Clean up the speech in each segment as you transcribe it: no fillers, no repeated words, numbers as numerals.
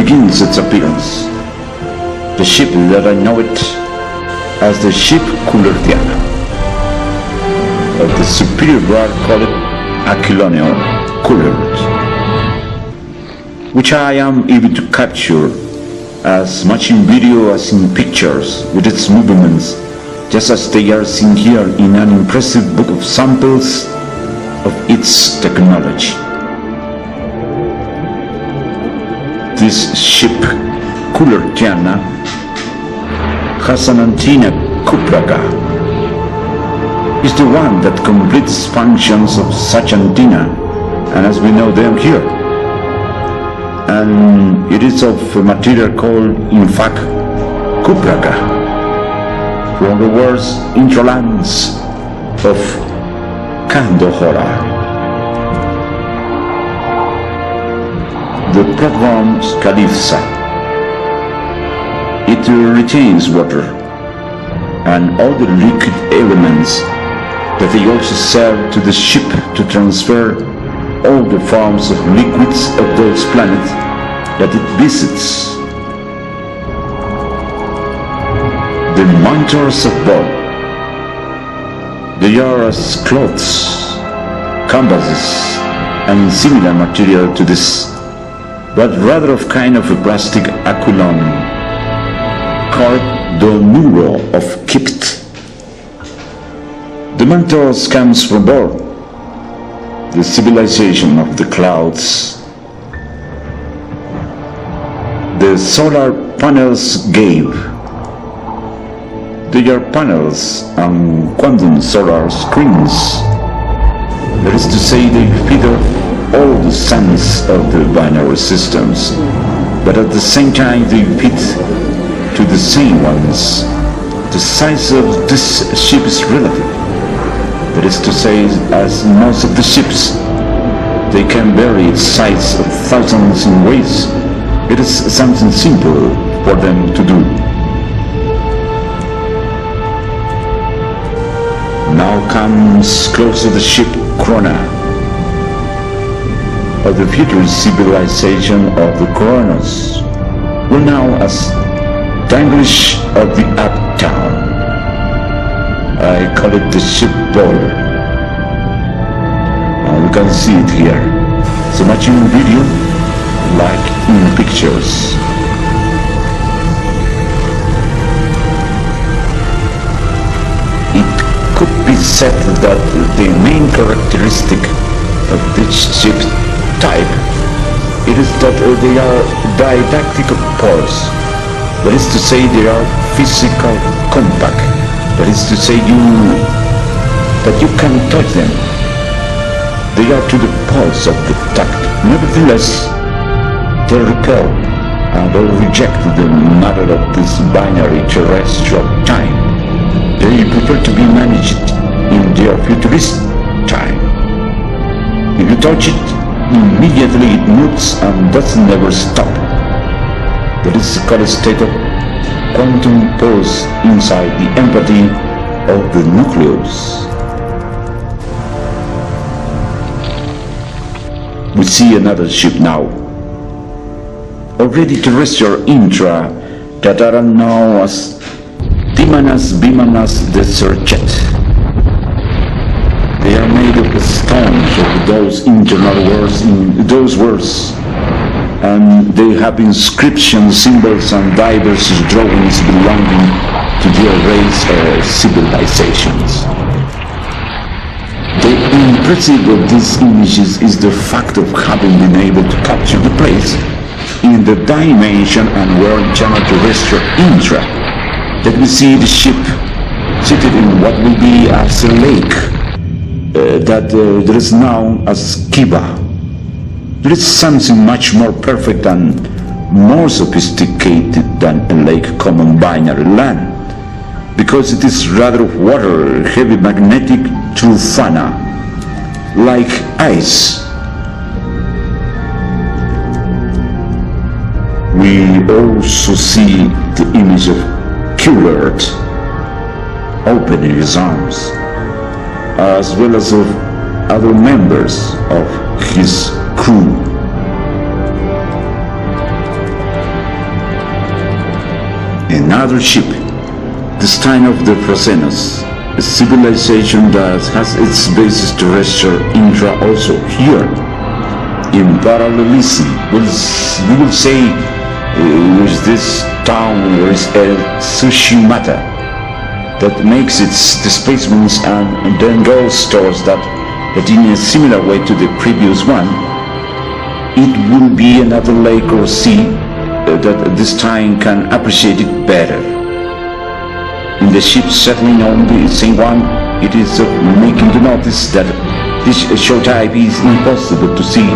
begins its appearance. The ship that I know it as the ship Culertiana, of the superior guard called Aquilonio Culert, which I am able to capture as much in video as in pictures with its movements, just as they are seen here in an impressive book of samples of its technology. This ship, Culertiana, has an antenna cupraga. Is the one that completes functions of such antenna, and as we know them here. And it is of a material called, in fact, cupraga, from the words intralans of Candohora. The platform Calypsa. It retains water and all the liquid elements that they also serve to the ship to transfer all the forms of liquids of those planets that it visits. The monitors of board. They are as cloths, canvases, and similar material to this, but rather of kind of a plastic aquilon, called the Neuro of Kipt. The mentors comes from aboard, the civilization of the clouds. The solar panels gave. They are panels on quantum solar screens. That is to say, they feed off all the suns of the binary systems, but at the same time they fit to the same ones. The size of this ship is relative. That is to say, as most of the ships, they can vary its size of thousands in ways. It is something simple for them to do. Now comes closer the ship Krona, of the future civilization of the KRONOS, well now as the English of the uptown. I call it the ship boiler. You can see it here, so much in video like in pictures. It could be said that the main characteristic of this ship type it is that they are didactic pores. That is to say, they are physical compact. That is to say, that you can touch them. They are to the pulse of the tact. Nevertheless, they repel and they reject the matter of this binary terrestrial time. They prefer to be managed in their futurist time. If you touch it, immediately it moves and does never stop. That is called a state of quantum pulse inside the empathy of the nucleus. We see another ship now, already terrestrial intra, that are known as Bimanas Desert Jet. They are made of the stones of those internal words in those words, and they have inscriptions, symbols, and diverse drawings belonging to their race or civilizations. The impressive of these images is the fact of having been able to capture the place in the dimension and world channel terrestrial intra, that we see the ship seated in what will be as a lake that there is known as Kiba. There is something much more perfect and more sophisticated than a lake common binary land, because it is rather water, heavy magnetic true fauna, like ice. We also see the image of Culert opening his arms, as well as of other members of his crew. another ship, this time of the FRASENOS, a civilization that has its basis terrestrial intra also here. In parallelism, we will say with this town there is a Tsushimata that makes its displacements and then goes towards that in a similar way to the previous one, it will be another lake or sea that this time can appreciate it better. In the ship settling on the same one, it is making to notice that this show type is impossible to see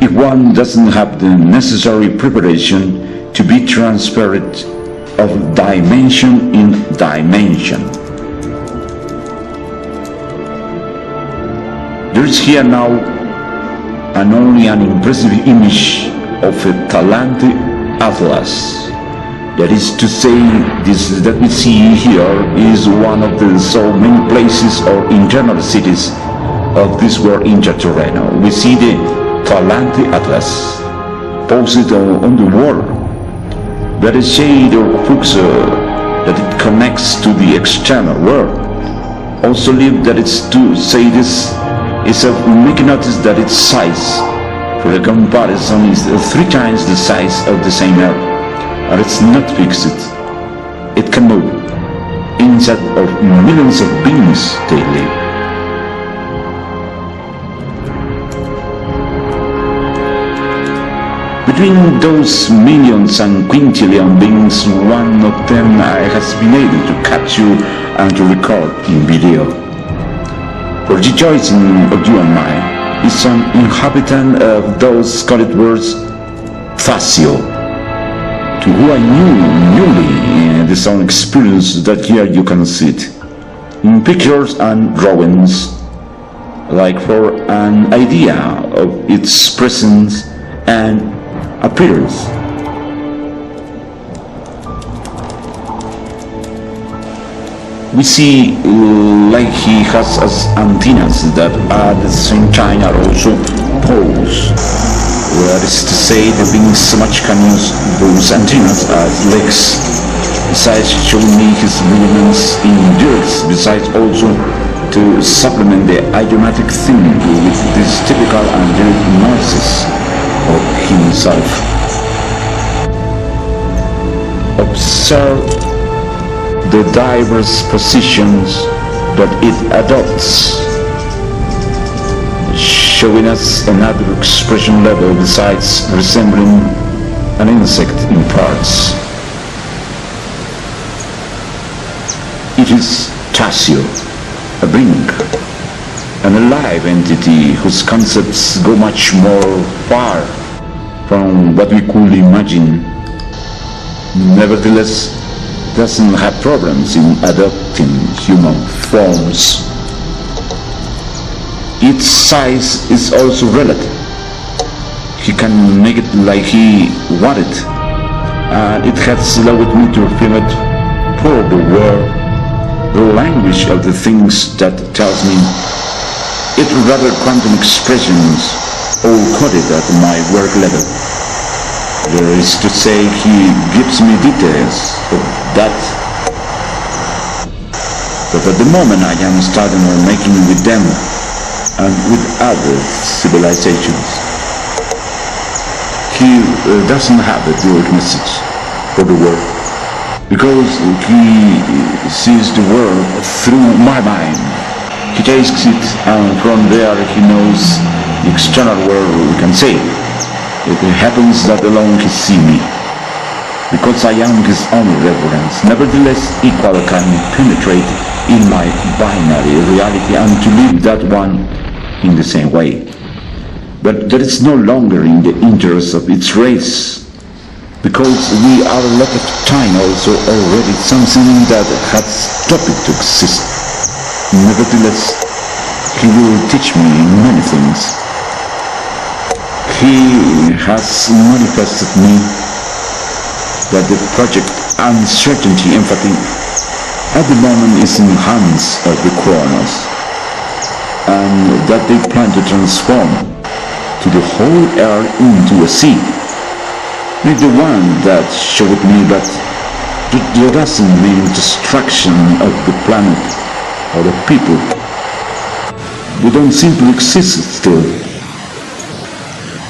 if one doesn't have the necessary preparation to be transparent of dimension in dimension. There is here now only an impressive image of a Talante Atlas. That is to say, this that we see here is one of the so many places or internal cities of this world intra-terreno. We see the Talante Atlas posted on the wall. That is shade or hooks that it connects to the external world. Also live that it's to say this is of making notice that its size for a comparison is 3 times the size of the same earth. And it's not fixed. It can move inside of millions of beings daily. Between those millions and quintillion beings, one of them has been able to capture and to record in video. For the choice of you and I is an inhabitant of those coded words, Facio, to who I knew newly this own experience that here you can see it in pictures and drawings, like for an idea of its presence and appearance. We see like he has as antennas that at the same time are also poles. That is to say, the beings so much can use those antennas as legs, besides showing me his movements in dirt, besides also to supplement the idiomatic theme with this typical angelic noises of himself. Observe the diverse positions that it adopts, showing us another expression level besides resembling an insect in parts. It is Tassio, a being, an alive entity whose concepts go much more far from what we could imagine. Nevertheless, doesn't have problems in adopting human forms. Its size is also relative. He can make it like he wanted, and it has allowed me to film it for the world, the language of the things that tells me it rather quantum expressions all coded at my work level. There is to say, he gives me details of that, but at the moment I am starting on making with them and with other civilizations. He doesn't have a direct message for the world, because he sees the world through my mind. He takes it, and from there he knows the external world, we can say. It happens that alone he sees me, because I am his only reference. Nevertheless, equal can penetrate in my binary reality and to live that one in the same way. But that is no longer in the interest of its race, because we are a lot of time also already something that has stopped to exist. Nevertheless, he will teach me many things. He has manifested me that the project Uncertainty Empathy at the moment is in the hands of the KRONOS, and that they plan to transform to the whole earth into a sea. Not the one that showed me that It doesn't mean destruction of the planet or the people. We don't simply exist still.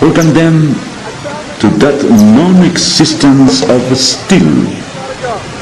Or condemn to that non-existence of still.